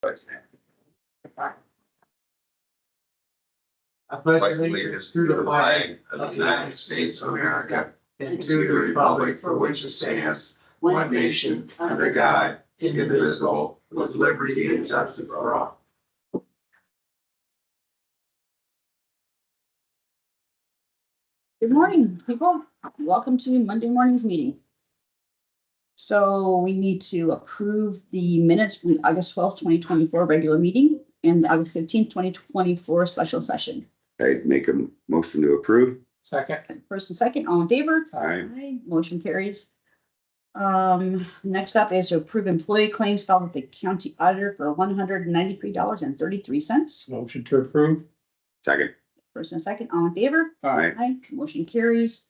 Vice Mayor. I pledge allegiance to the flag of the United States of America and to the republic for which it stands, one nation, under God, indivisible, with liberty and justice for all. Good morning, people. Welcome to Monday morning's meeting. So we need to approve the minutes from August 12th, 2024 regular meeting and August 15th, 2024 special session. I'd make a motion to approve. Second. First and second, all in favor? Aye. Motion carries. Next up is to approve employee claims filed with the county auditor for $193.33. Motion to approve. Second. First and second, all in favor? Aye. Aye. Motion carries.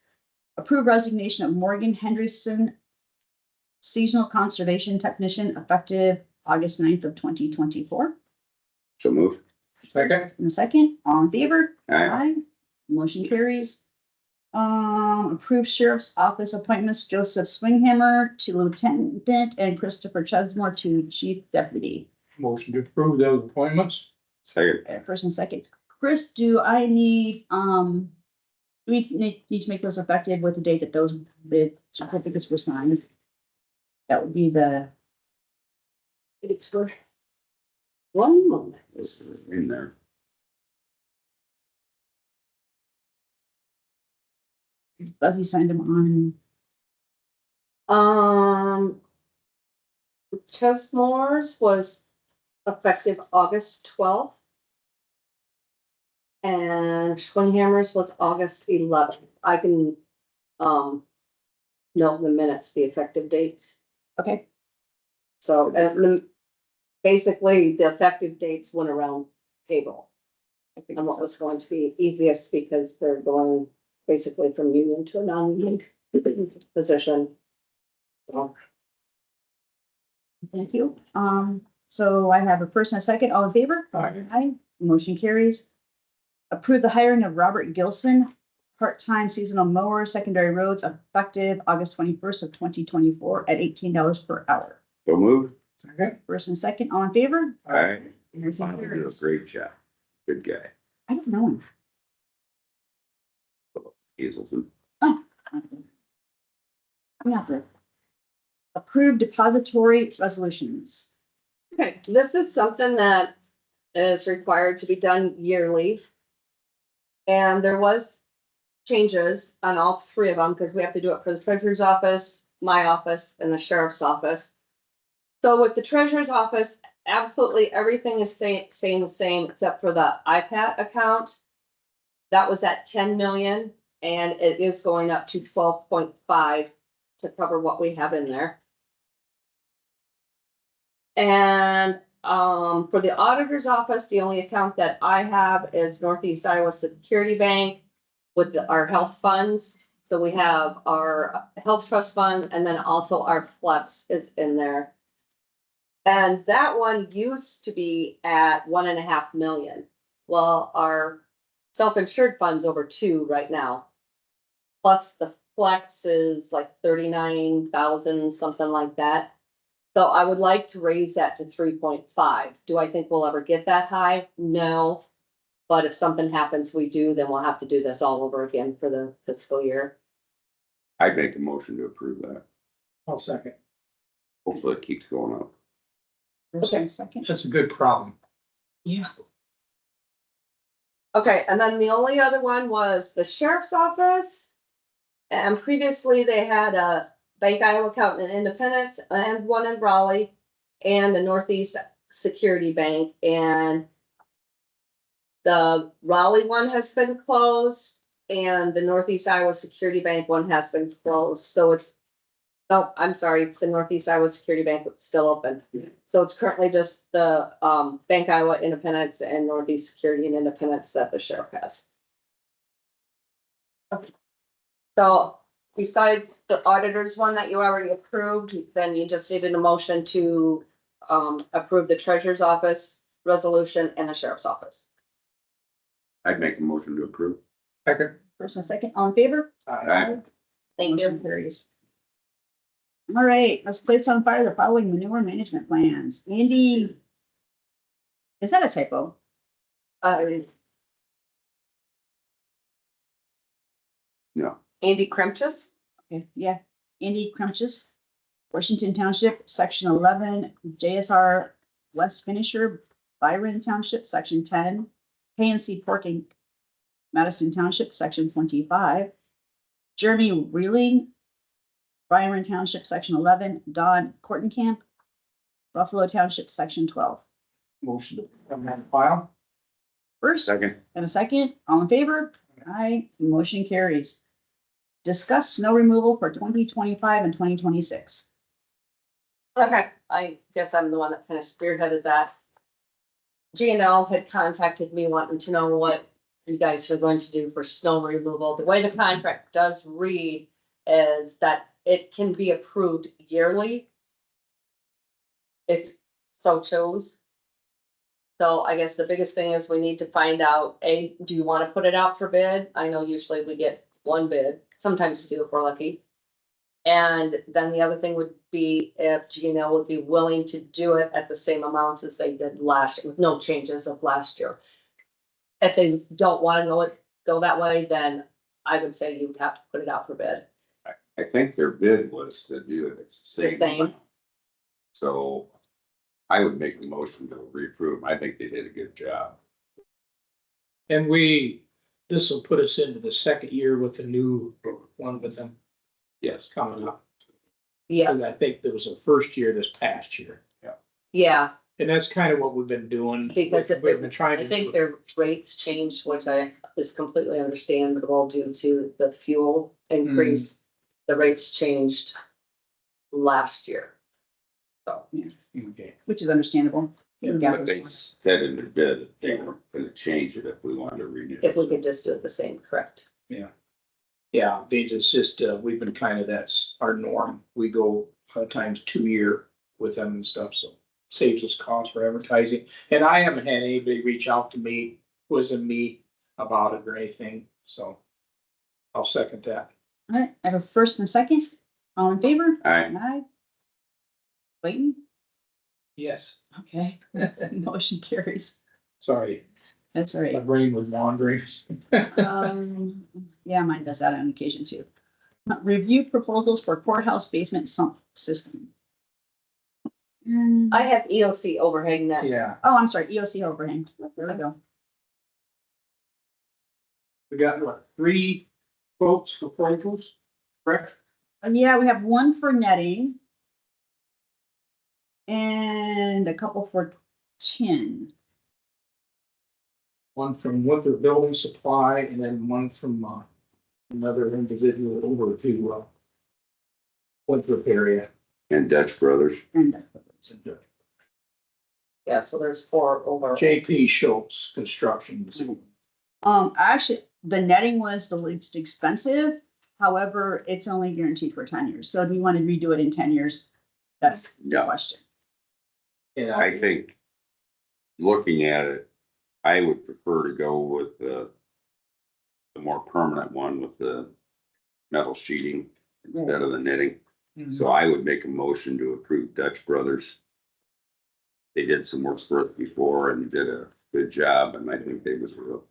Approve resignation of Morgan Hendrickson, seasonal conservation technician, effective August 9th of 2024. So move. Second. In a second, all in favor? Aye. Motion carries. Approve sheriff's office appointments, Joseph Swinghammer to lieutenant and Christopher Chesmore to chief deputy. Motion to approve those appointments. Second. First and second. Chris, do I need, we need to make those effective with the date that the certificates were signed? That would be it's for 1 moment. It's in there. Buzzy signed them on. Chesmore's was effective August 12th. And Schwinghammer's was August 11th. I can, note in the minutes, the effective dates. Okay, So, basically, the effective dates went around payroll. And what was going to be easiest because they're going basically from union to a non-union position. So, thank you. So I have a first and a second, all in favor? Aye. Aye. Motion carries. Approve the hiring of Robert Gilson, part-time seasonal mower, secondary roads, effective August 21st of 2024 at $18 per hour. So move. Second. First and second, all in favor? Aye. Motion Do a carries. great job. Good guy. I don't know him. Hazelton. I'm not there. Approve depository resolutions. okay, this is something that is required to be done yearly. And there was changes on all three of them because we have to do it for the treasurer's office, my office, and the sheriff's office. So with the treasurer's office, absolutely everything is staying the same except for the iPad account. That was at 10 million and it is going up to 12.5 to cover what we have in there. And for the auditor's office, the only account that I have is Northeast Iowa Security Bank with our health funds. So we have our health trust fund and then also our flex is in there. And that one used to be at 1.5 million. Well, our self-insured fund's over 2 right now. Plus the flex is like 39,000, something like that. So I would like to raise that to 3.5. Do I think we'll ever get that high? No. But if something happens, we do, then we'll have to do this all over again for the fiscal year. I'd make a motion to approve that. I'll second. Hopefully it keeps going up. First and second. That's a good problem. Yeah. Okay, and then the only other one was the sheriff's office. And previously they had a Bank Iowa account in Independence and one in Raleigh and the Northeast Security Bank. And the Raleigh one has been closed and the Northeast Iowa Security Bank one has been closed. So it's, oh, I'm sorry, the Northeast Iowa Security Bank is still open. So it's currently just the Bank Iowa Independence and Northeast Security and Independence that the sheriff has. Okay. So besides the auditor's one that you already approved, then you just needed a motion to approve the treasurer's office resolution and the sheriff's office. I'd make a motion to approve. Second. First and second, all in favor? Aye. Thank you. Carries. All right, let's place on fire the following manure management plans. Andy Is that a typo? No, Andy Kremchus? Okay, yeah. Andy Crumches, Washington Township, section 11, JSR West Finisher, Byron Township, section 10, KNC Porking, Madison Township, section 25, Jeremy Reeling, Byron Township, section 11, Don Camp, Buffalo Township, section 12. Motion to put them on file. First second, and a second, all in favor? Aye, motion carries. Discuss snow removal for 2025 and 2026. Okay, I guess I'm the one that kind of spearheaded that. GNL had contacted me wanting to know what you guys are going to do for snow removal. The way the contract does read is that it can be approved yearly, if so chose. So I guess the biggest thing is we need to find out, A, do you want to put it out for bid? I know usually we get one bid, sometimes two if we're lucky. And then the other thing would be if GNL would be willing to do it at the same amounts as they did last year, with no changes of last year. If they don't want to go that way, then I would say you would have to put it out for bid. I think their bid was to do it, it's the The same same. amount. So I would make a motion to reapprove, I think they did a good job. And this will put us into the second year with the new one with them Yes, coming up. Yes, I think there was a first year this past year. yeah, And that's kind of what we've been doing. because We've been trying I to. think their rates changed, which is completely understandable due to the fuel increase. The rates changed last year. So, Okay. Which is understandable. Yeah. but they said in their bid that they were gonna change it if we wanted to renew. if we could just do it the same, correct? Yeah, it's just, we've been kind of, that's our norm. We go times 2 year with them and stuff, so saves us cost for advertising. And I haven't had anybody reach out to me, wasn't me about it or anything, so I'll second that. All right, I have a first and a second. All in favor? Aye. Aye. Clayton? Yes, Okay, motion carries. sorry, That's all my right. brain was wandering. Yeah, mine does that on occasion too. Review proposals for courthouse basement sump system. I have EOC overhang next. Yeah, Oh, I'm sorry, EOC overhang. There we go. we got what, 3 quotes for proposals, correct? Yeah, we have one for netting. And a couple for tin. One from Winthrop Building Supply and then one from, another individual over to, Winthrop area. And Dutch Brothers, And Yeah, so there's 4 over. JP Schultz Construction. actually, the netting was the least expensive. However, it's only guaranteed for 10 years. So do you want to redo it in 10 years? That's the Yeah. question. And I think, looking at it, I would prefer to go with the more permanent one with the metal sheeting instead of the knitting. So I would make a motion to approve Dutch Brothers. They did some work for us before and did a good job, and I think they was real.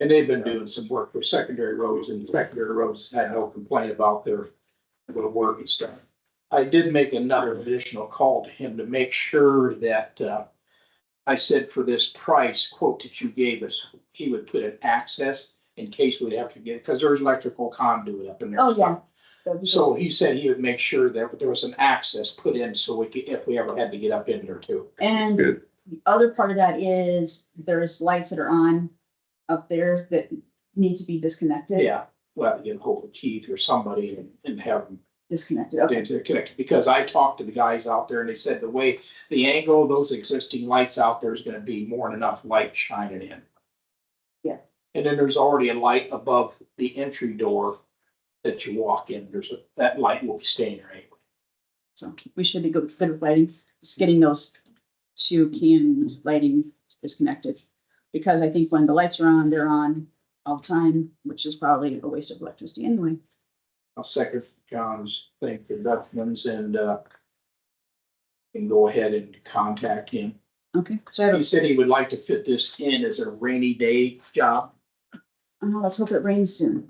And they've been doing some work for secondary roads, and secondary roads has had no complaint about their work and stuff. I did make another additional call to him to make sure that, I said for this price quote that you gave us, he would put an access in case we'd have to get, because there's electrical conduit up in there. Oh, yeah. So he said he would make sure that there was an access put in so we could, if we ever had to get up in there too. And Good. the other part of that is there's lights that are on up there that need to be disconnected. Yeah, we'll have to get a hold of Keith or somebody and have them Disconnected, okay. connected, because I talked to the guys out there and they said the way, the angle of those existing lights out there is gonna be more than enough light shining in. Yeah. And then there's already a light above the entry door that you walk in, that light will be staying there anyway. So we should be good with lighting, just getting those 2 can lighting disconnected. Because I think when the lights are on, they're on all the time, which is probably a waste of electricity anyway. I'll second John's thing for Dutchman's and can go ahead and contact him. Okay, so I have He said he would like to fit this in as a rainy day job. let's hope it rains soon.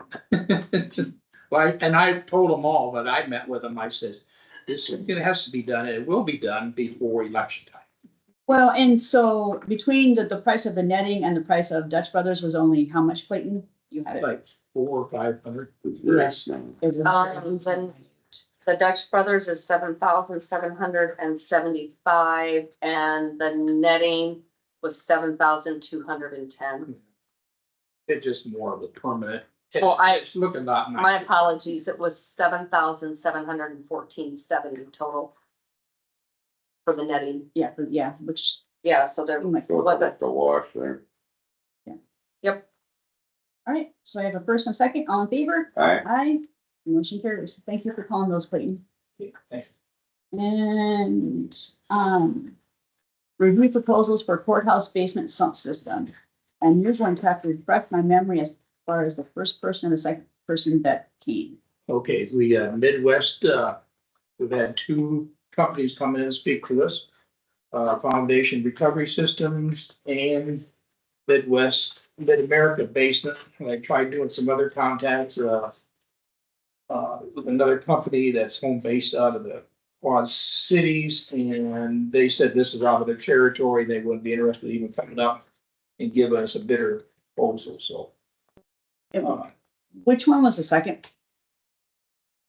Well, and I told them all that I met with them, I says, it has to be done, and it will be done before election time. Well, and so between the price of the netting and the price of Dutch Brothers was only how much, Clayton? You had it. Like 400 or 500. It's very Yes. small. Then the Dutch Brothers is 7,775, and the netting was 7,210. It's just more of a permanent. Well, It's looking not nice. My apologies, it was 7,714.70 total for the netting. Yeah, yeah, which, Yeah, so there, oh my So what it's the, the wash there. yep, all right, so I have a first and second, all in favor? Alright, Aye. Motion carries. Thank you for calling those, Clayton. Yeah, thanks. And, review proposals for courthouse basement sump system. And you're going to have to refresh my memory as far as the first person and the second person that came. Okay, we Midwest, we've had 2 companies come in and speak to us. Foundation Recovery Systems and Mid-America Basement. And I tried doing some other contacts, with another company that's home based out of the Quad Cities, and they said this is out of their territory. They wouldn't be interested in even coming up and giving us a bidder proposal, so. Which one was the second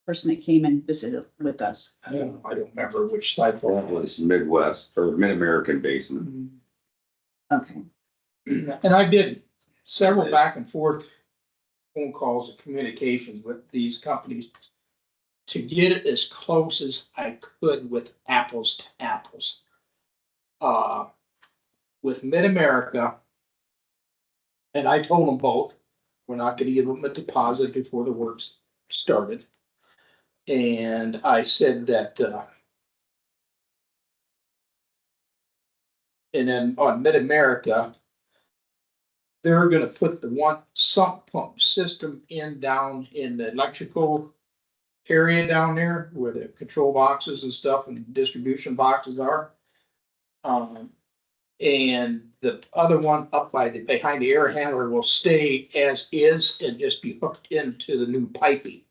person that came and visited with us? I don't remember which side. that was Midwest or Mid-American Basement. Okay, And I did several back and forth phone calls and communications with these companies to get it as close as I could with apples to apples. With Mid-America, and I told them both, we're not gonna give them a deposit before the works started. And I said that, and then on Mid-America, they're gonna put the one sump pump system down in the electrical area down there where the control boxes and stuff and distribution boxes are. And the other one up behind the air handler will stay as is and just be hooked into the new piping.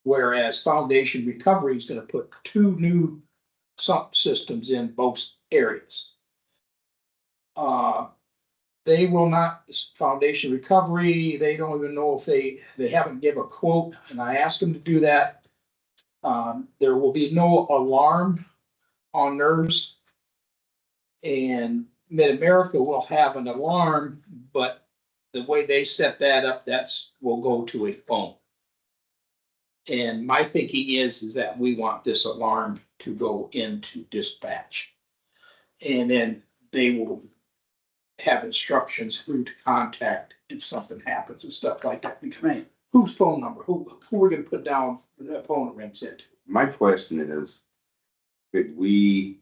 Whereas Foundation Recovery is gonna put 2 new sump systems in both areas. They will not, Foundation Recovery, they don't even know if they haven't give a quote, and I asked them to do that. There will be no alarm on theirs. And Mid-America will have an alarm, but the way they set that up, will go to a phone. And my thinking is that we want this alarm to go into dispatch. And then they will have instructions who to contact if something happens and stuff like that. Because right. whose phone number, who we're gonna put down the phone that rings into. My question is, could we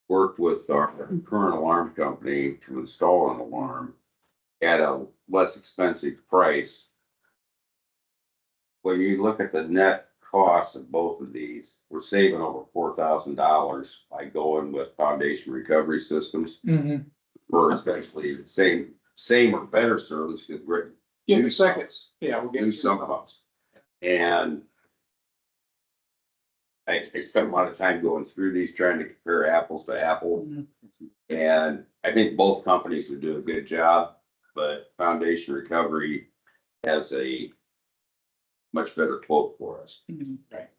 work with our current alarm company to install an alarm at a less expensive price? When you look at the net cost of both of these, we're saving over $4,000 by going with Foundation Recovery Systems. For especially the same or better service because we're. Give me new a second. pumps, Yeah, we'll get New to sump pumps. And I spent a lot of time going through these, trying to compare apples to apple. And I think both companies would do a good job, but Foundation Recovery has a much better quote for us. Right.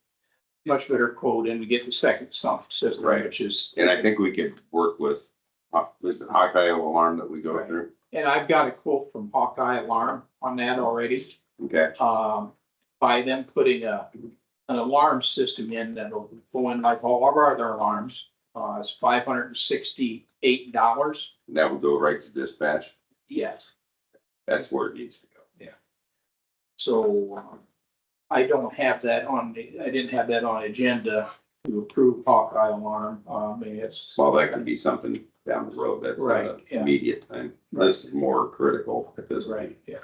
Much better quote, and we get the second sump system, Right. which is. And I think we could work with, there's a Hawkeye alarm that we go Right. through. And I've got a quote from Hawkeye Alarm on that already. Okay, By them putting an alarm system in that'll go in like all of our other alarms. It's $568. that will go right to dispatch. Yes. That's where it needs to go. So I don't have that I didn't have that on agenda to approve Hawkeye Alarm. I mean, it's. Well, that could be something down the road. That's not Right, an yeah. immediate thing. This is more critical at this Right, point. yeah.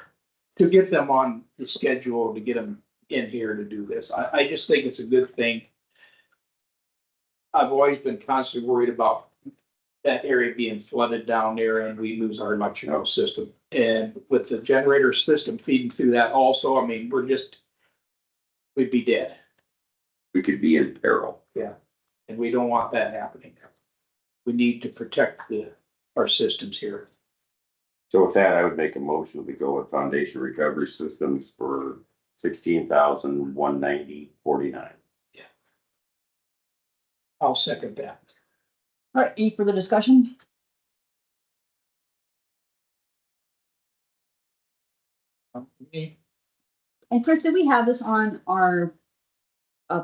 To get them on the schedule, to get them in here to do this. I just think it's a good thing. I've always been constantly worried about that area being flooded down there and we lose our electrical system. And with the generator system feeding through that also, I mean, we'd be dead. We could be in peril. And we don't want that happening. We need to protect our systems here. So with that, I would make a motion, we go with foundation recovery systems for 16,190.49. I'll second that. All right, any further discussion? And Chris, did we have this on our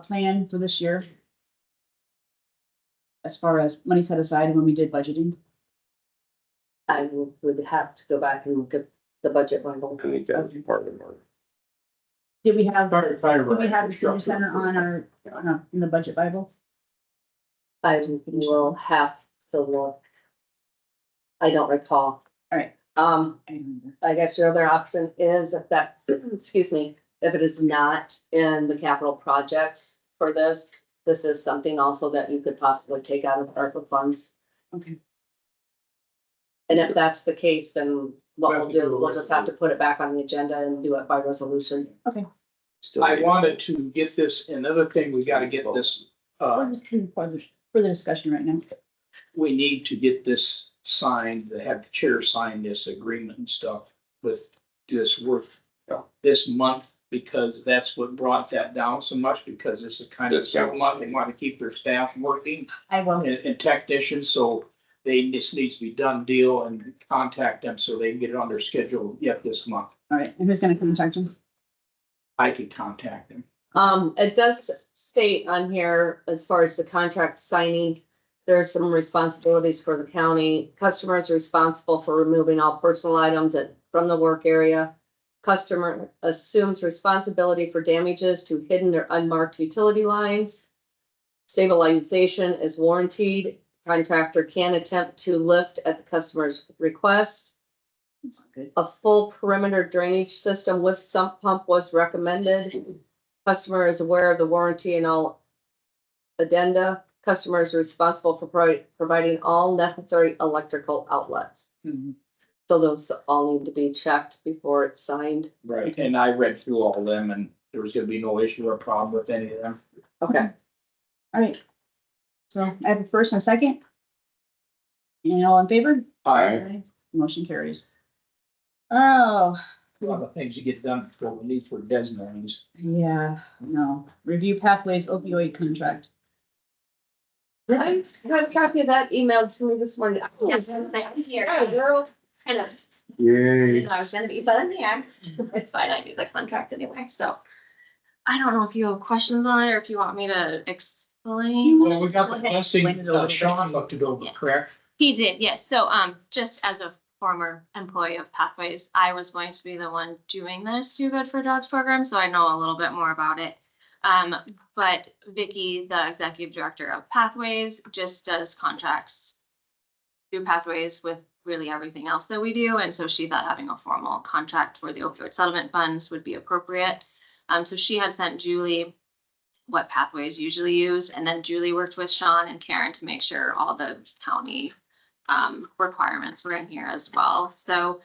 plan for this year? As far as money set aside when we did budgeting? I would have to go back and look at the budget Bible. I think that'd be part of our. Did we have, Fire, did we have the senior center on in the budget Bible? I will have to look. I don't recall. All right. I remember. I guess your other option is if that, excuse me, if it is not in the capital projects for this is something also that you could possibly take out of ARPA funds. Okay. And if that's the case, then what we'll do, we'll just have to put it back on the agenda and do it by resolution. Okay. I wanted to get this, another thing, we gotta get this, We're just doing further discussion right now. we need to get this signed, have the chair sign this agreement and stuff with this work this month, because that's what brought that down so much, because it's a kind of several month, they want to keep their staff working I will. and technicians, so this needs to be done deal and contact them so they can get it on their schedule yet this month. All right, and who's gonna contact you? I could contact them. It does state on here, as far as the contract signing, there are some responsibilities for the county. Customers are responsible for removing all personal items from the work area. Customer assumes responsibility for damages to hidden or unmarked utility lines. Stabilization is warranted. Contractor can attempt to lift at the customer's request. That's good. A full perimeter drainage system with sump pump was recommended. Customer is aware of the warranty and all addenda. Customer is responsible for providing all necessary electrical outlets. Mhm. So those all need to be checked before it's signed. Right. And I read through all of them and there was gonna be no issue or problem with any of them. Okay. All right. So I have a first and a second. And all in favor? Motion carries. Oh, A lot of things you get done before we leave for Desmond's. yeah, no. Review pathways opioid contract. I got a copy of that emailed to me this morning. Yes, I'm here. Oh, girl. I just, Yay. I was gonna be, but yeah, it's fine. I do the contract anyway, so. I don't know if you have questions on it or if you want me to explain. Well, we got the blessing, Explain it a little bit. Sean looked it over, Yeah. correct? He did, yes. So, just as a former employee of Pathways, I was going to be the one doing this Do Good for Dogs program, so I know a little bit more about it. But Vicky, the executive director of Pathways, just does contracts through Pathways with really everything else that we do. And so she thought having a formal contract for the opioid settlement funds would be appropriate. So she had sent Julie what Pathways usually use, and then Julie worked with Sean and Karen to make sure all the county requirements were in here as well. So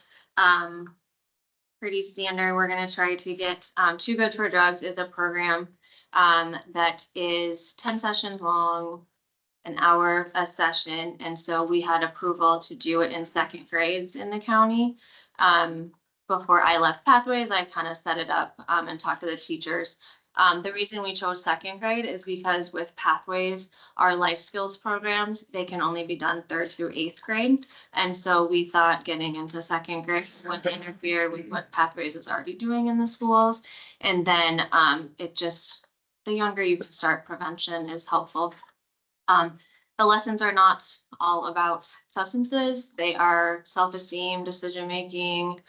pretty standard. We're gonna try to get Too Good for Drugs is a program that is 10 sessions long, an hour a session. And so we had approval to do it in second grades in the county. Before I left Pathways, I kind of set it up and talked to the teachers. The reason we chose second grade is because with Pathways, our life skills programs, they can only be done 3rd through 8th grade. And so we thought getting into second grade would interfere with what Pathways is already doing in the schools. And then the younger you start, prevention is helpful. The lessons are not all about substances. They are self-esteem, decision-making,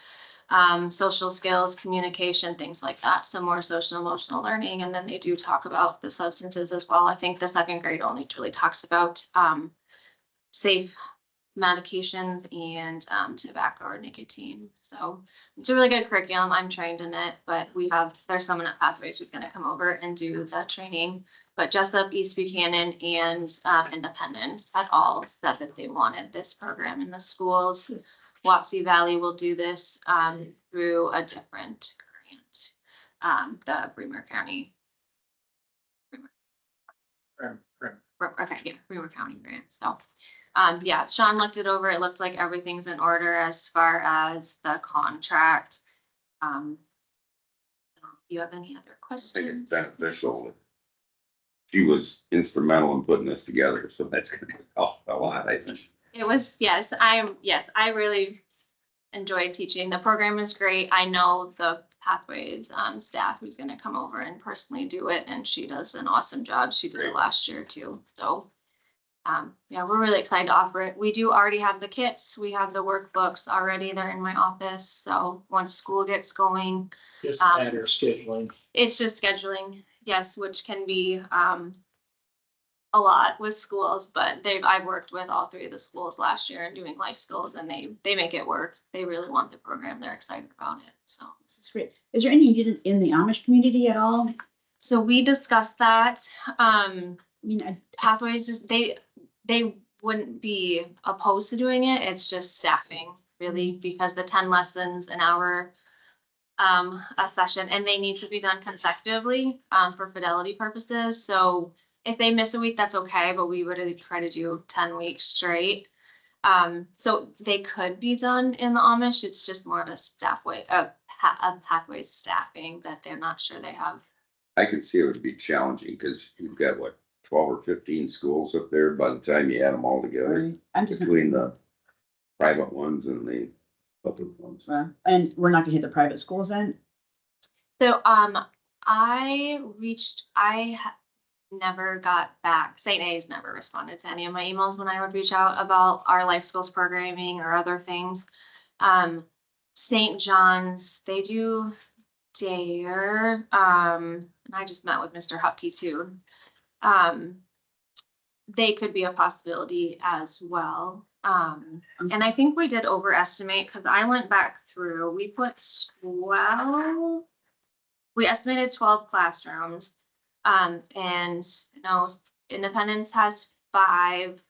social skills, communication, things like that. So more social emotional learning. And then they do talk about the substances as well. I think the second grade only really talks about safe medications and tobacco or nicotine. So it's a really good curriculum. I'm trained in it, but there's someone at Pathways who's going to come over and do the training. but Jessup, East Buchanan, and Independence had all said that they wanted this program in the schools. Wapsie Valley will do this through a different grant, the Bremer County. Okay, yeah, Bremer County grant. So, yeah, Sean looked it over. It looked like everything's in order as far as the contract. Do you have any other I think questions? it's beneficial. She was instrumental in putting this together, so that's gonna help a lot, I think. It was, yes, I really enjoyed teaching. The program is great. I know the Pathways staff who's gonna come over and personally do it, and she does an awesome job. She did it Great. last year too. So yeah, we're really excited to offer it. We do already have the kits. We have the workbooks already. They're in my office. So once school gets going, Just a matter of scheduling. it's just scheduling, yes, which can be a lot with schools, but I've worked with all three of the schools last year and doing life skills, and they make it work. They really want the program. They're excited about it. So This is great. Is there any need in the Amish community at all? we discussed that. I mean, Pathways just they wouldn't be opposed to doing it. It's just staffing really, because the 10 lessons an hour a session, and they need to be done consecutively for fidelity purposes. So if they miss a week, that's okay, but we would try to do 10 weeks straight. So they could be done in the Amish. It's just more of a Pathways staffing that they're not sure they have. I can see it would be challenging, because you've got what, 12 or 15 schools up there by the time you add them all together, I'm just, between the private ones and the public ones. and we're not gonna hit the private schools then? So never got back. St. A's never responded to any of my emails when I would reach out about our life skills programming or other things. St. John's, they do DARE. And I just met with Mr. Hupke too. They could be a possibility as well. And I think we did overestimate, because I went back through, we estimated 12 classrooms. And Independence has 5,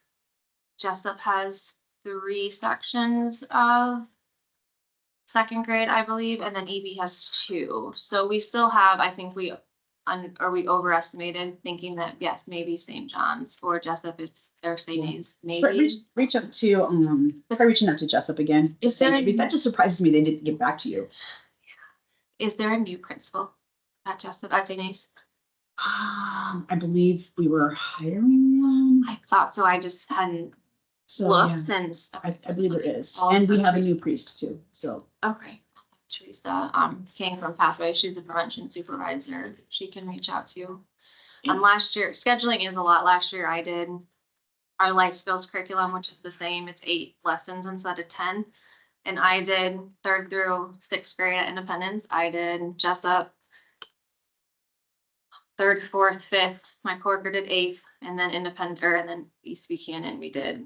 Jessup has 3 sections of second grade, I believe, and then EB has 2. So we still have, I think we overestimated, thinking that yes, maybe St. John's or Jessup, it's their St. A's, maybe. Reach out to, try reaching out to Jessup again. Is there Maybe that just surprises me they didn't get back to you. Is there a new principal at Jessup at St. A's? I believe we were hiring one. I thought so. I just hadn't So looked yeah, since. I believe there is. All And we have a countries. new priest too, so. Okay. Teresa came from Pathway. She's a prevention supervisor. She can reach out to. Last year, scheduling is a lot. Last year I did our life skills curriculum, which is the same. It's 8 lessons instead of 10. And I did 3rd through 6th grade at Independence. I did Jessup 3rd, 4th, 5th. My coworker did 8th, and then and then East Buchanan we did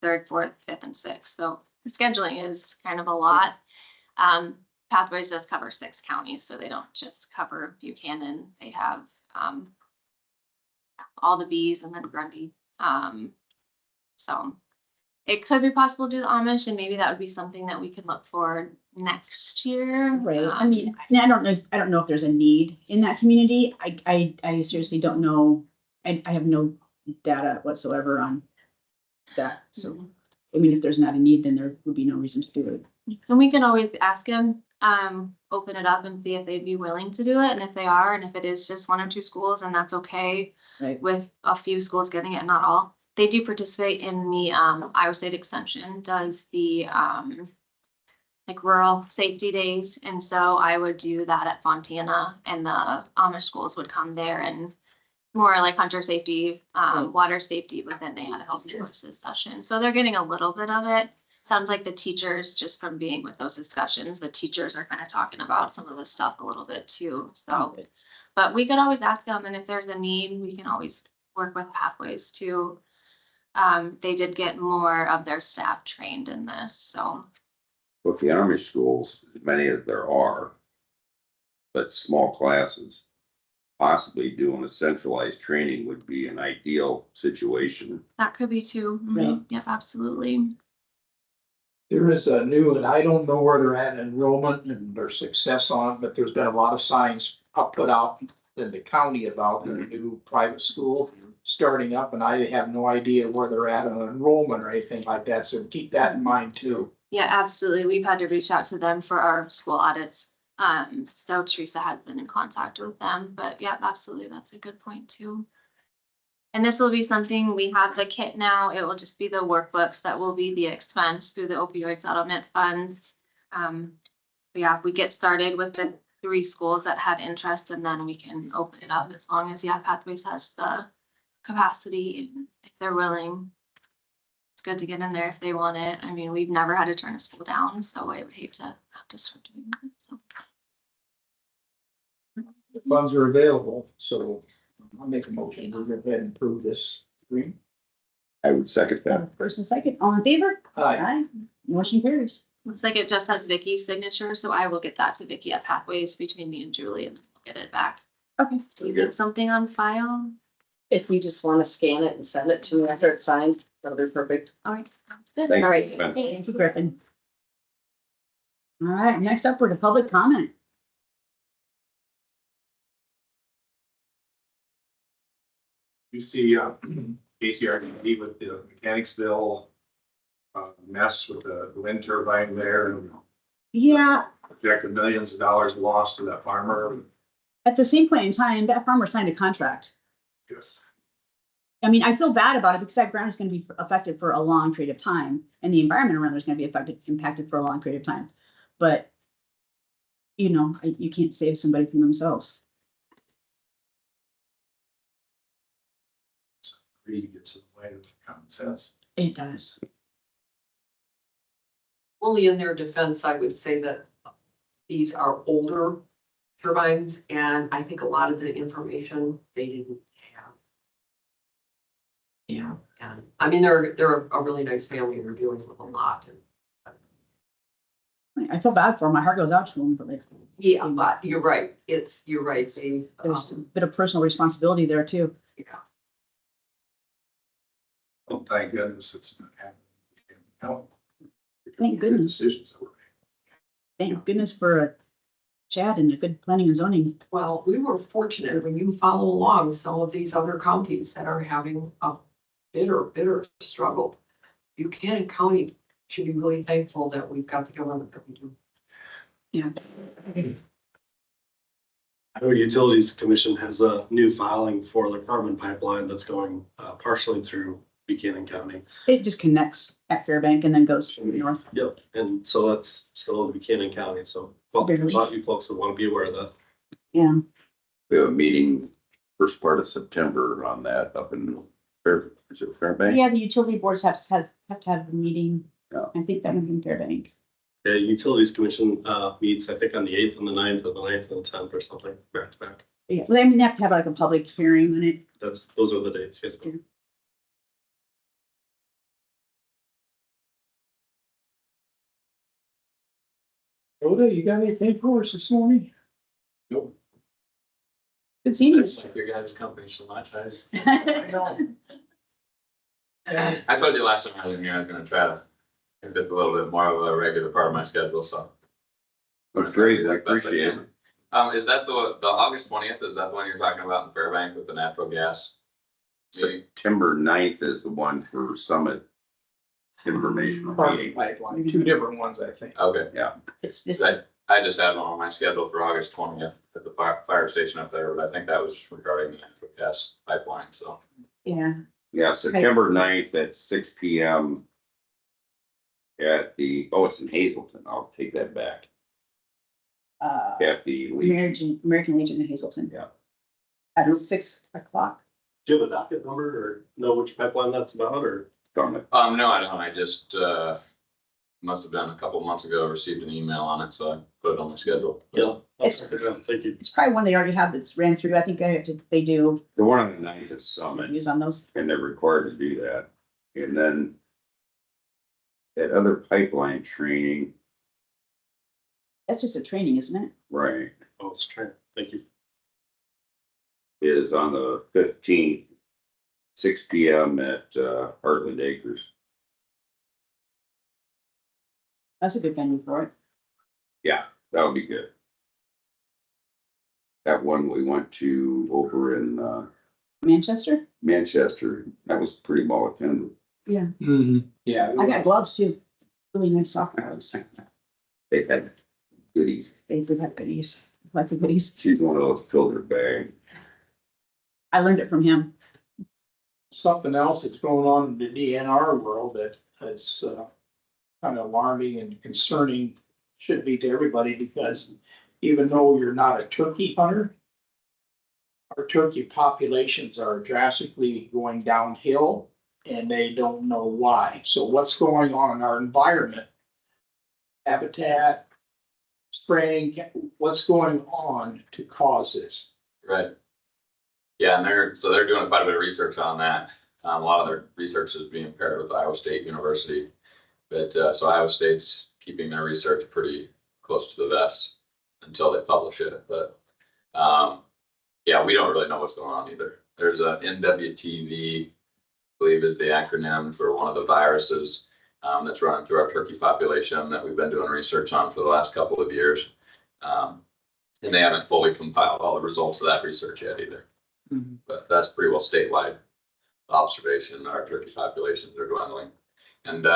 3rd, 4th, 5th, and 6th. So the scheduling is kind of a lot. Pathways does cover 6 counties, so they don't just cover Buchanan. They have all the B's and then Grundy. So it could be possible to do the Amish, and maybe that would be something that we could look for next year. Right, I mean, I don't know if there's a need in that community. I seriously don't know. I have no data whatsoever on that, so. I mean, if there's not a need, then there would be no reason to do it. And we can always ask them, open it up and see if they'd be willing to do it. And if they are, and if it is just 1 or 2 schools, and that's okay Right. with a few schools getting it, not all. They do participate in the Iowa State Extension does the like rural safety days. And so I would do that at Fontana, and the Amish schools would come there, and more like hunter safety, water safety, but then they had a health services session. So they're getting a little bit of it. Sounds like the teachers, just from being with those discussions, the teachers are kind of talking about some of the stuff a little bit too. So, but we could always ask them, and if there's a need, we can always work with Pathways too. They did get more of their staff trained in this, so. With the Amish schools, as many as there are, but small classes, possibly doing a centralized training would be an ideal situation. That could be too. Right. Yep, absolutely. There is a new, and I don't know where they're at in enrollment and their success on it, but there's been a lot of signs put out in the county about the new private school starting up, and I have no idea where they're at on enrollment or anything like that, so keep that in mind too. Yeah, absolutely. We've had to reach out to them for our school audits. So Teresa has been in contact with them, but yeah, absolutely. That's a good point too. And this will be something, we have the kit now. It will just be the workbooks that will be the expense through the opioid settlement funds. Yeah, we get started with the 3 schools that had interest, and then we can open it up as long as Pathways has the capacity, if they're willing. It's good to get in there if they want it. I mean, we've never had to turn a school down, so I would hate to have to start doing that. So. The funds are available, so I'll make a motion to go ahead and approve this agreement. I would second that. First and second, all in favor? Aye. Motion carries. Looks like it just has Vicky's signature, so I will get that to Vicky at Pathways between me and Julie, and we'll get it back. Okay. Do you get something on file? If you just want to scan it and send it to me after it's signed, that'll be perfect. All right, sounds good. Thank All right. you, Ben. Thank you, Griffin. All right, next up, we're to public comment. You see, KCRD with the Mechanicsville mess with the wind turbine there and Yeah, projected millions of dollars lost to that farmer. at the same point in time, that farmer signed a contract. Yes. I mean, I feel bad about it because that ground is gonna be affected for a long period of time, and the environment around there's gonna be impacted for a long period of time. But, you know, you can't save somebody from themselves. Greed gets in the way of common sense. It does. Only in their defense, I would say that these are older turbines, and I think a lot of the information they didn't have. Yeah, and I mean, they're a really nice family, they're dealing with a lot. I feel bad for him. My heart goes out to him, but like, Yeah, but you're right, you're right, they, there's a bit of personal responsibility there too. yeah. Well, thank goodness it's not happening. No. Thank goodness. Decisions that were made. Thank goodness for Chad and a good planning and zoning. Well, we were fortunate when you follow along some of these other counties that are having a bitter struggle. Buchanan County should be really thankful that we've got the government that we do. Yeah. Iowa Utilities Commission has a new filing for the carbon pipeline that's going partially through Buchanan County. It just connects at Fairbank and then goes north. Yep, and so that's still in Buchanan County, so a lot of you folks would want to be aware of that. Yeah. We have a meeting first part of September on that up in is it Fairbank? Yeah, the utility boards have to have a meeting. Yeah. I think that was in Fairbank. The Utilities Commission meets, I think, on the 8th and the 9th, or the 9th and the 10th or something, back to back. Yeah, well, I mean, they have to have like a public hearing on it. Those are the dates, yes. Yeah. Rhoda, you got anything for us this morning? Nope. Good seeing you. Like your guys' company so much. I know. I told you last time I was in here, I was gonna try to make this a little bit more of a regular part of my schedule, so. That's great, I Best appreciate can. it. Is that the August 20th? Is that the one you're talking about in Fairbank with the natural gas? meeting? September 9th is the one for summit informational Carbon meeting. pipeline, 2 different ones, I think. Okay, It's just, I just had one on my schedule for August 20th at the fire station up there, but I think that was regarding the natural gas pipeline, so. yeah. Yeah, September 9th at 6 PM. At the, it's in Hazelton, I'll take that back, at the Legion. American Legion in Hazelton. Yeah. At 6 o'clock. Do you have a docket number or know which pipeline that's about, or? Summit. No, I don't. I just, must have been a couple months ago, received an email on it, so I put it on my schedule. Yeah. It's- Thank you. It's probably one they already have that's ran through. I think they do The one on the 9th is Summit, use on those. and they're required to do that. And then that other pipeline training, That's just a training, isn't it? right, Oh, it's trying, thank you. is on the 15th, 6 PM at Heartland Acres. That's a good venue for it. Yeah, that'll be good. That one we went to over in Manchester? Manchester, that was pretty well attended. Yeah. Yeah. I got gloves too. Really nice soft gloves. They had goodies. They do have goodies. I like the goodies. She's one of those filter bag. I learned it from him. Something else that's going on in the DNR world that is kind of alarming and concerning, should be to everybody, because even though you're not a turkey hunter, our turkey populations are drastically going downhill and they don't know why. So what's going on in our environment? Habitat, spraying, what's going on to cause this? Right. Yeah, and they're doing quite a bit of research on that. A lot of their research is being paired with Iowa State University. But, so Iowa State's keeping their research pretty close to the vest until they publish it. But, yeah, we don't really know what's going on either. There's a NWTV, I believe is the acronym for one of the viruses, that's running through our turkey population that we've been doing research on for the last couple of years. And they haven't fully compiled all the results of that research yet either. But that's pretty well statewide observation. Our turkey populations are dwindling. And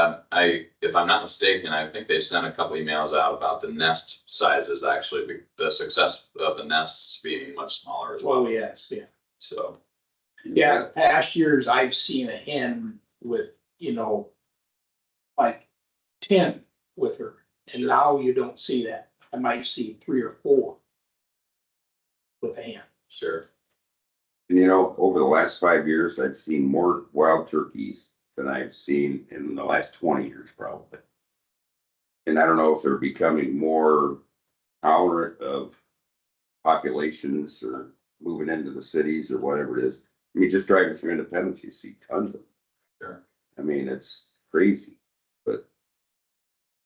if I'm not mistaken, I think they sent a couple emails out about the nest sizes, actually, the success of the nests being much smaller as well. Oh, yes, yeah. So, Yeah, past years I've seen a hen with, like 10 with her. And now you don't see that. I might see 3 or 4 with a hen. sure. And over the last 5 years, I've seen more wild turkeys than I've seen in the last 20 years, probably. And I don't know if they're becoming more tolerant of populations or moving into the cities or whatever it is. I mean, just driving through Independence, you see tons of them. Sure. I mean, it's crazy, but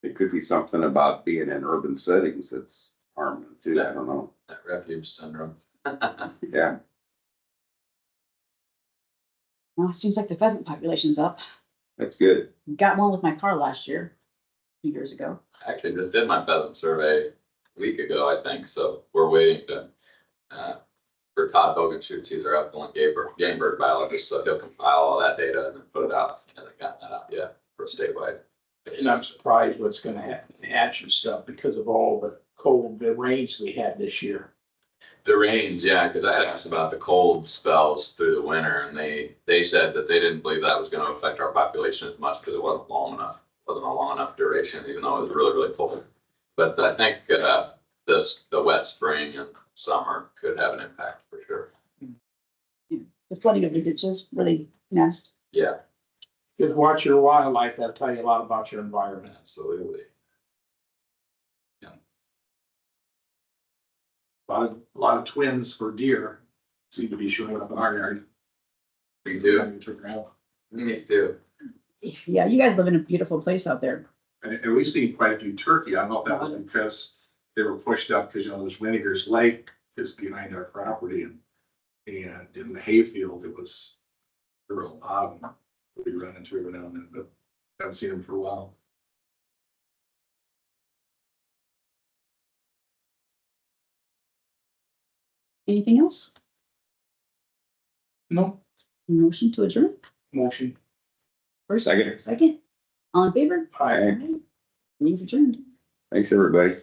it could be something about being in urban settings that's harming them too. I don't know. That refuge syndrome. Yeah. Well, it seems like the pheasant population's up. That's good. Got one with my car last year, 2 years ago. Actually, just did my pheasant survey a week ago, I think. So we're waiting to, for Todd Bogenschutz, he's our upland game bird biologist. So he'll compile all that data and then put it out. And they got that out yet for statewide. And I'm surprised what's gonna happen to hatch and stuff because of all the cold, the rains we had this year. The rains, yeah, because I had asked about the cold spells through the winter, and they said that they didn't believe that was going to affect our population as much because it wasn't long enough. It wasn't a long enough duration, even though it was really, really cold. But I think the wet spring and summer could have an impact for sure. The flooding of the ditches really nest. Yeah, Just watch your wildlife, that'll tell you a lot about your environment. absolutely. A lot of twins for deer seem to be showing up in our yard. Me too. And Me too. Yeah, you guys live in a beautiful place out there. we've seen quite a few turkey. I don't know if that was because they were pushed up because, there's Winnegar's Lake is behind our property and in the hayfield, there were a lot of them we run into every now and then, but haven't seen them for a while. Anything else? No, Motion to adjourn? motion. First, Second. second. All in favor? Aye. Meeting's adjourned. Thanks, everybody.